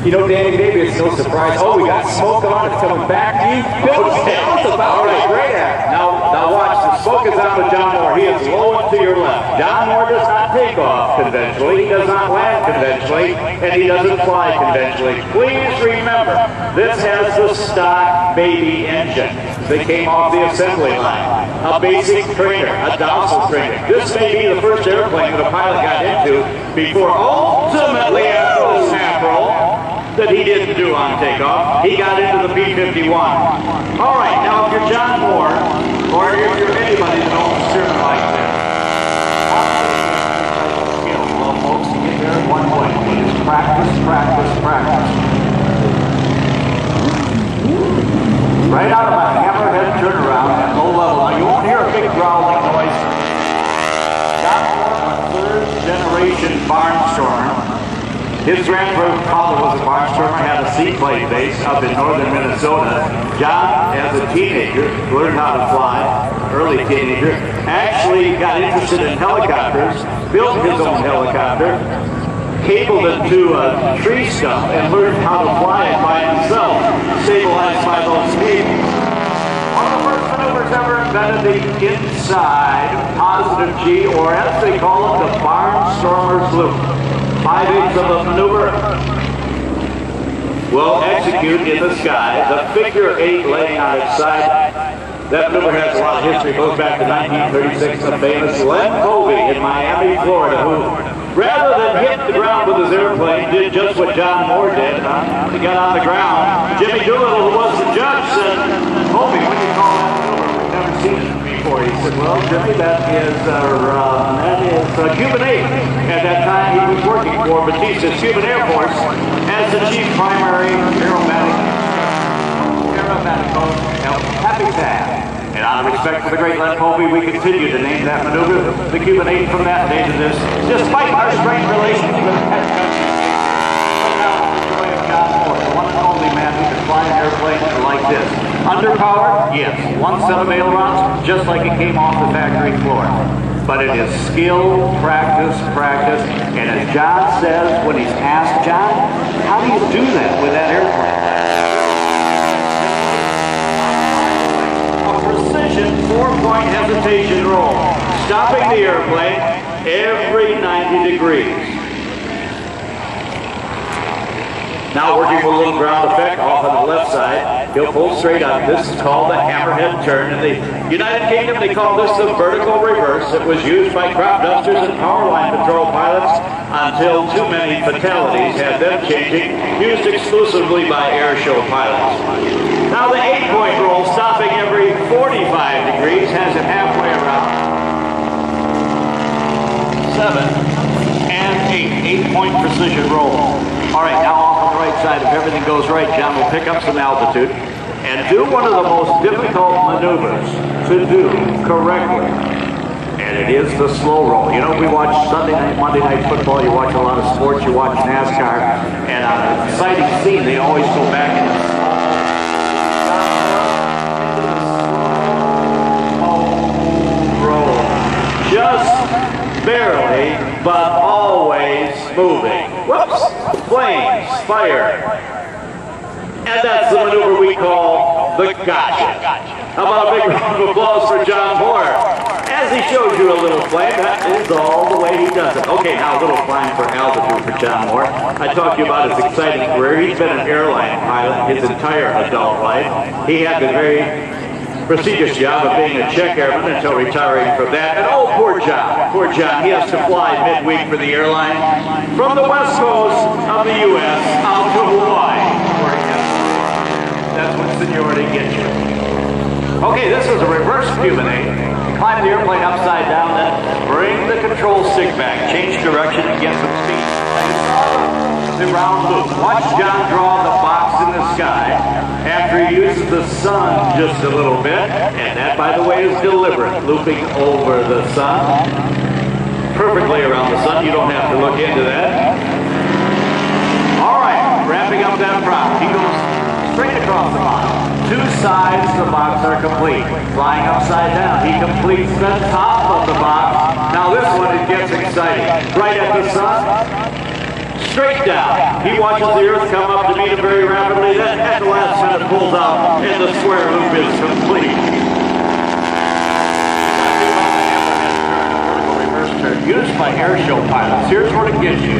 You know, Danny, maybe it's no surprise. Oh, we got smoke on. It's coming back to you. Okay. All right, great act. Now watch. The smoke is on with John Mohr. He is low and to your left. John Mohr does not take off conventionally. He does not land conventionally. And he doesn't fly conventionally. Please remember, this has the stock baby engine that came off the assembly line. A basic trainer, a docile trainer. This may be the first airplane that a pilot got into before ultimately after the snap roll that he didn't do on takeoff. He got into the P-51. All right, now if you're John Mohr, or if you're anybody that owns a Stearman like this, well, folks, to get there at one point, is practice, practice, practice. Right out of my hammerhead turnaround at low level. Now, you won't hear a big growling noise. John Mohr, a third-generation barnstormer. His grandfather was a barnstormer, had a seaplane base up in northern Minnesota. John, as a teenager, learned how to fly, early teenager, actually got interested in helicopters, built his own helicopter, cabled it to a tree stump, and learned how to fly it by himself, stabilized by those cables. One of the first maneuvers ever invented, the inside positive G, or as they call it, the barnstormer's loop. 5/8 of a maneuver will execute in the sky. The figure 8 laying on its side. That maneuver has a lot of history. It goes back to 1936. The famous Len Colby in Miami, Florida, who, rather than hit the ground with his airplane, did just what John Mohr did. He got on the ground. Jimmy Doolittle, who was the judge, said, "Colby, what do you call that maneuver? We've never seen it before." He said, "Well, Jimmy, that is Cuban 8. At that time, he was working for Batista's Cuban Air Force as the chief primary aerobatic habitat. And out of respect for the great Len Colby, we continue to name that maneuver the Cuban 8 from that day to this, despite our strained relations with that country. John Mohr, the one and only man who can fly an airplane like this. Underpowered? Yes. One set of ailerons, just like it came off the factory floor. But it is skill, practice, practice. And as John says, when he's asked, "John, how do you do that with that airplane?" A precision 4-point hesitation roll, stopping the airplane every 90 degrees. Now working with a little ground effect off on the left side. He'll pull straight up. This is called the hammerhead turn. In the United Kingdom, they call this the vertical reverse. It was used by crop dusters and power line patrol pilots until too many fatalities had them changing, used exclusively by air show pilots. Now the 8-point roll, stopping every 45 degrees, has it halfway around. 7 and 8. 8-point precision roll. All right, now off on the right side, if everything goes right, John will pick up some altitude and do one of the most difficult maneuvers to do correctly. And it is the slow roll. You know, we watch Sunday night, Monday night football, you watch a lot of sports, you watch NASCAR, and on an exciting scene, they always go back into the slow roll. Just barely, but always moving. Whoops! Flames, fire. And that's the maneuver we call the gotcha. How about a big round of applause for John Mohr? As he shows you a little flame, that is all the way he does it. Okay, now a little climb for altitude for John Mohr. I talked to you about his exciting career. He's been an airline pilot his entire adult life. He had the very prestigious job of being a check airman until retiring from that. And oh, poor John, he has to fly midweek for the airline from the west coast of the U.S. out to Hawaii. That's what seniority gets you. Okay, this is a reverse Cuban 8. Climb the airplane upside down, then bring the control stick back, change direction, and get some speed. The round loop. Watch John draw the box in the sky after he uses the sun just a little bit, and that, by the way, is deliberate, looping over the sun, perfectly around the sun. You don't have to look into that. All right, wrapping up that prop. He goes straight across the box. Two sides of the box are complete. Flying upside down, he completes the top of the box. Now this one, it gets exciting. Right at the sun, straight down. He watches the earth come up to meet him very rapidly, then at the last minute pulls out, and the square loop is complete. Used by air show pilots. Here's what it gives you.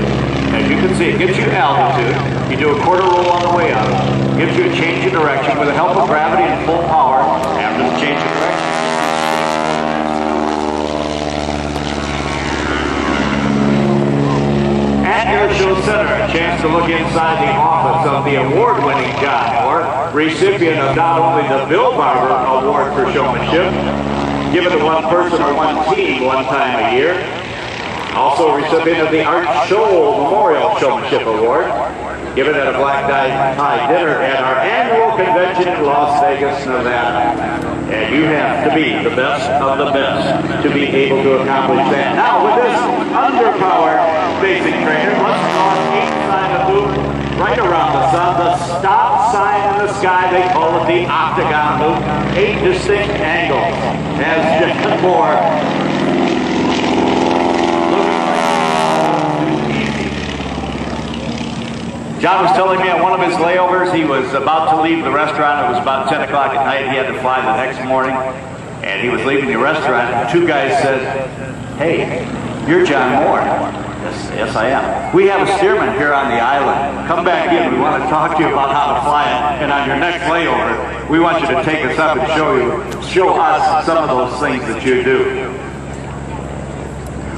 As you can see, it gives you altitude. You do a quarter roll on the way up. Gives you a change of direction with the help of gravity and full power after the change of direction. At Air Show Center, a chance to look inside the office of the award-winning John Mohr, recipient of not only the Bill Barber Award for Showmanship, given to one person or one team one time a year. Also a recipient of the Art Scholl Memorial Showmanship Award, given at a black tie dinner at our annual convention in Las Vegas, Nevada. And you have to be the best of the best to be able to accomplish that. Now with this underpowered basic trainer, let's draw an 8-side loop right around the sun. The stop sign in the sky, they call it the octagon loop. 8 distinct angles. As John Mohr John was telling me at one of his layovers, he was about to leave the restaurant. It was about 10 o'clock at night. He had to fly the next morning. And he was leaving the restaurant. And 2 guys said, "Hey, you're John Mohr." Yes, I am. "We have a Stearman here on the island. Come back in. We want to talk to you about how to fly it. And on your next layover, we want you to take us up and show us some of those things that you do."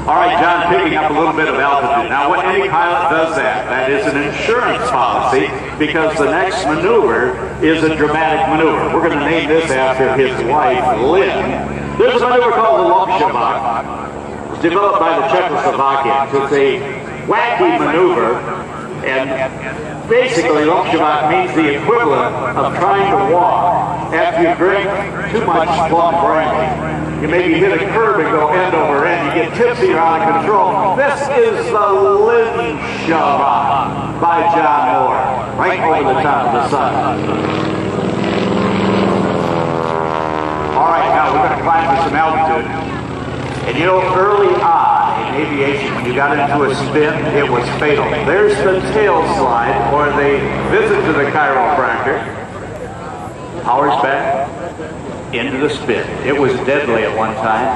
All right, John, picking up a little bit of altitude. Now, when any pilot does that, that is an insurance policy, because the next maneuver is a dramatic maneuver. We're going to name this after his wife, Lynn. There's a maneuver called the Lumpshavak. It's developed by the Czechoslovakians. It's a wacky maneuver, and basically Lumpshavak means the equivalent of trying to walk after you drink too much plum brandy. You maybe hit a curb and go end over end. You get tipsy or out of control. This is the Lumpshavak by John Mohr, right over the top of the sun. All right, now we're going to climb to some altitude. And you know, early on in aviation, when you got into a spin, it was fatal. There's the tail slide, or the visit to the chiropractor. Hours back, into the spin. It was deadly at one time.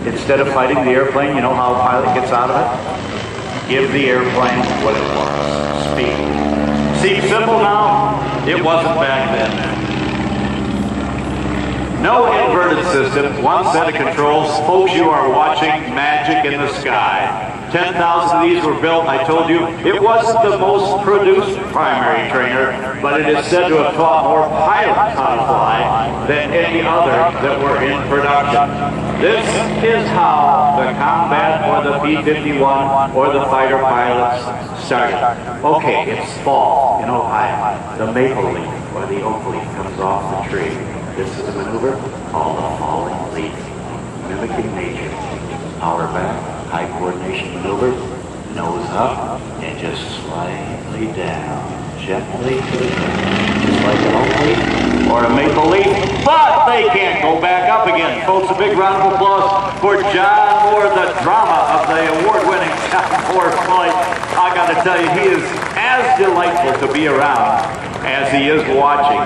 Instead of fighting the airplane, you know how a pilot gets out of it? Give the airplane what it wants. Speed. Seems simple now? It wasn't back then. No inverted system, one set of controls. Folks, you are watching magic in the sky. 10,000 of these were built. I told you, it wasn't the most produced primary trainer, but it is said to have taught more pilots how to fly than any other that were in production. This is how the combat or the P-51 or the fighter pilots started. Okay, it's fall in Ohio. The maple leaf or the oak leaf comes off the tree. This is a maneuver called the falling leaf, mimicking nature. Power back, high coordination maneuver, nose up, and just slightly down, gently to the ground, just like an oak leaf or a maple leaf, but they can't go back up again. Folks, a big round of applause for John Mohr, the drama of the award-winning John Mohr flight. I got to tell you, he is as delightful to be around as he is watching.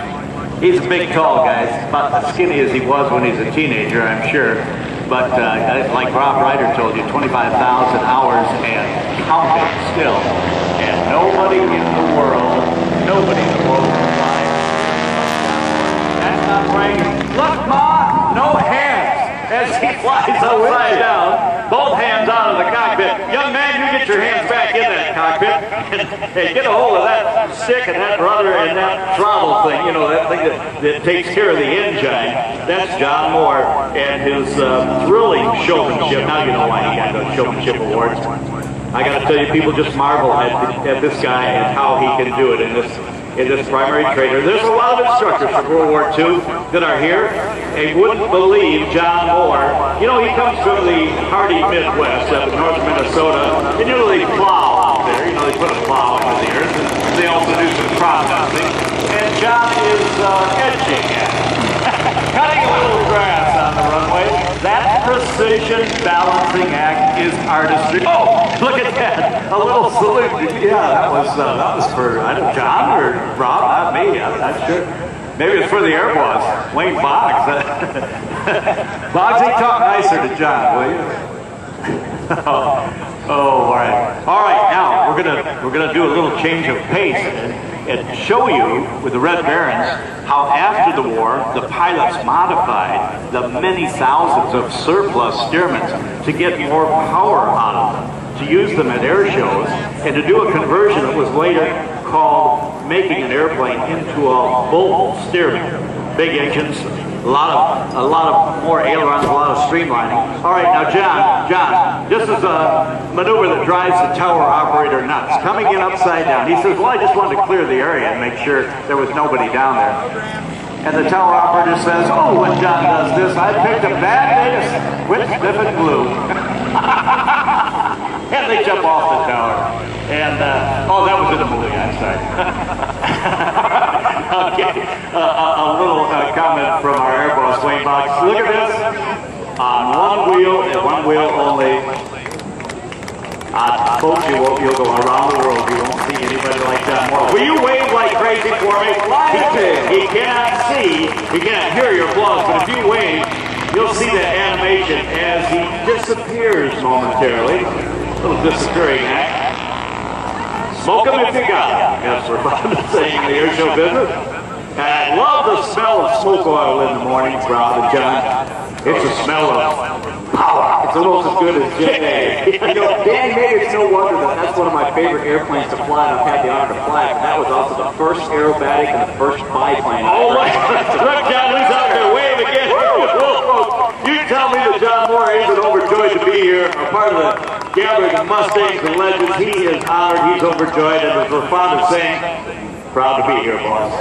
He's a big, tall guy, about as skinny as he was when he's a teenager, I'm sure. But like Rob Ryder told you, 25,000 hours and counting still. And nobody in the world can fly. That's not right. Look, Ma, no hands as he flies upside down. Both hands out of the cockpit. Young man, you get your hands back in that cockpit and hey, get a hold of that stick and that rudder and that throttle thing, you know, that thing that takes care of the engine. That's John Mohr and his thrilling showmanship. Now you know why he got those showmanship awards. I got to tell you, people just marvel at this guy and how he can do it in this primary trainer. There's a lot of instructors from World War II that are here. They wouldn't believe John Mohr. You know, he comes from the hardy Midwest up in northern Minnesota. And you know, they plow out there. You know, they put a plow into the earth. And they also do some processing. And John is edging it. Cutting a little grass on the runway. That precision balancing act is artistry. Oh, look at that. a little salute. Yeah, that was for John or Rob, not me. I'm not sure. Maybe it's for the Air Boss, Wayne Boggs. Boggsy, talk nicer to John, will you? All right. All right. Now we're gonna do a little change of pace and show you with the Red Barons how after the war the pilots modified the many thousands of surplus Stearmans to get more power out of them, to use them at air shows, and to do a conversion that was later called making an airplane into a bull Stearman. Big engines, a lot of more ailerons, a lot of streamlining. All right, now John, this is a maneuver that drives the tower operator nuts. Coming in upside down, he says, well, I just wanted to clear the area and make sure there was nobody down there. And the tower operator says, oh, when John does this, I picked a bad day to quit sniffing glue. And they jump off the tower. And, oh, that was in the movie, I'm sorry. Okay, a little comment from our Air Boss, Wayne Boggs. Look at this. On one wheel and one wheel only. Folks, you'll go around the world. You won't see anybody like John Mohr. Will you wave like crazy for me? He cannot see, he can't hear your applause, but if you wave, you'll see that animation as he disappears momentarily. A little disappearing act. Smoke them if you got them. Yes, we're about to say in the air show business. And I love the smell of smoke oil in the morning, Rob and John. It's a smell of power. It's almost as good as Jet A. You know, Danny, maybe it's no wonder that that's one of my favorite airplanes to fly, and I've had the honor to fly it. That was also the first aerobatic and the first biplane. Oh my God. Look, John, who's out there? Wave again. You tell me that John Mohr isn't overjoyed to be here, a part of the gathering of Mustangs and legends. He is honored, he's overjoyed, and as we're fond of saying, proud to be here, boss.